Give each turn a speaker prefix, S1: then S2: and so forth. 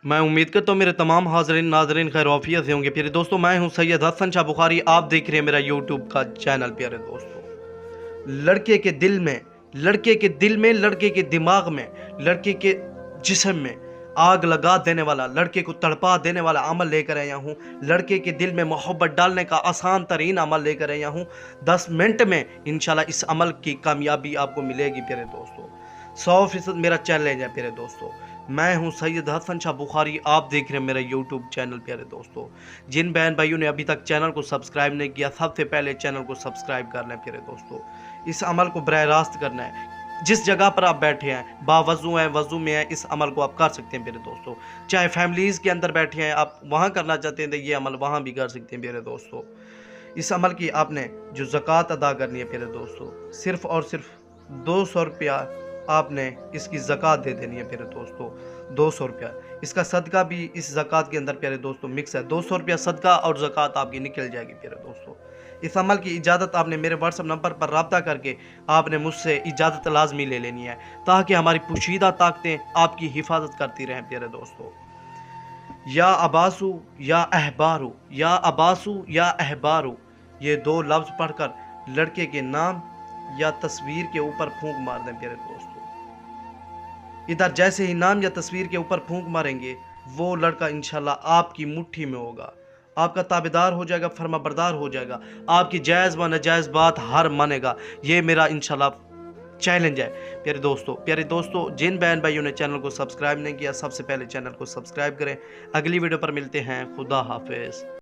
S1: मैं उम्मीद करता हूँ मेरे तमाम हाज़रीन नाज़रीन खैर आफियत से होंगे। प्यारे दोस्तों, मैं हूँ सैयद हसन शाह बुखारी, आप देख रहे हैं मेरा यूट्यूब का चैनल। प्यारे दोस्तों, लड़के के दिल में, लड़के के दिल में, लड़के के दिमाग में, लड़के के जिस्म में आग लगा देने वाला, लड़के को तड़पा देने वाला अमल लेकर आया हूँ। लड़के के दिल में मोहब्बत डालने का आसान तरीन अमल लेकर आया हूँ। 10 मिनट में इंशाल्लाह इस अमल की कामयाबी आपको मिलेगी। प्यारे दोस्तों, 100% मेरा चैलेंज है। प्यारे दोस्तों, मैं हूं सैयद हसन शाह बुखारी, आप देख रहे हैं मेरा यूट्यूब चैनल। प्यारे दोस्तों, जिन बहन भाइयों ने अभी तक चैनल को सब्सक्राइब नहीं किया, सबसे पहले चैनल को सब्सक्राइब कर लें। प्यारे दोस्तों, इस अमल को बराह रास्त करना है। जिस जगह पर आप बैठे हैं, बावजू हैं, वजू में हैं, इस अमल को आप कर सकते हैं। प्यारे दोस्तों, चाहे फैमिलीज़ के अंदर बैठे हैं, आप वहाँ करना चाहते हैं तो ये अमल वहाँ भी कर सकते हैं। प्यारे दोस्तों, इस अमल की आपने जो ज़कात अदा करनी है, प्यारे दोस्तों, सिर्फ़ और सिर्फ 200 रुपया आपने इसकी ज़कात दे देनी है। प्यारे दोस्तों, 200 रुपया, इसका सदका भी इस ज़कात के अंदर प्यारे दोस्तों मिक्स है। 200 रुपया सदका और ज़कात आपकी निकल जाएगी। प्यारे दोस्तों, इस अमल की इजाज़त आपने मेरे व्हाट्सएप नंबर पर रब्ता करके आपने मुझसे इजाज़त लाजमी ले लेनी है, ताकि हमारी पोशीदा ताकतें आपकी हिफाजत करती रहें। प्यारे दोस्तों, या अबासु या अहबारू, या अबासु या अहबारू, ये 2 लफ्ज़ पढ़कर लड़के के नाम या तस्वीर के ऊपर फूंक मार दें। प्यारे दोस्तों, इधर जैसे ही नाम या तस्वीर के ऊपर फूंक मारेंगे, वो लड़का इंशाल्लाह आपकी मुट्ठी में होगा, आपका ताबेदार हो जाएगा, फर्माबरदार हो जाएगा, आपकी जायज़ व नाजायज़ बात हर मानेगा। ये मेरा इंशाल्लाह चैलेंज है। प्यारे दोस्तों, जिन बहन भाइयों ने चैनल को सब्सक्राइब नहीं किया, सबसे पहले चैनल को सब्सक्राइब करें। अगली वीडियो पर मिलते हैं। खुदा हाफिज़।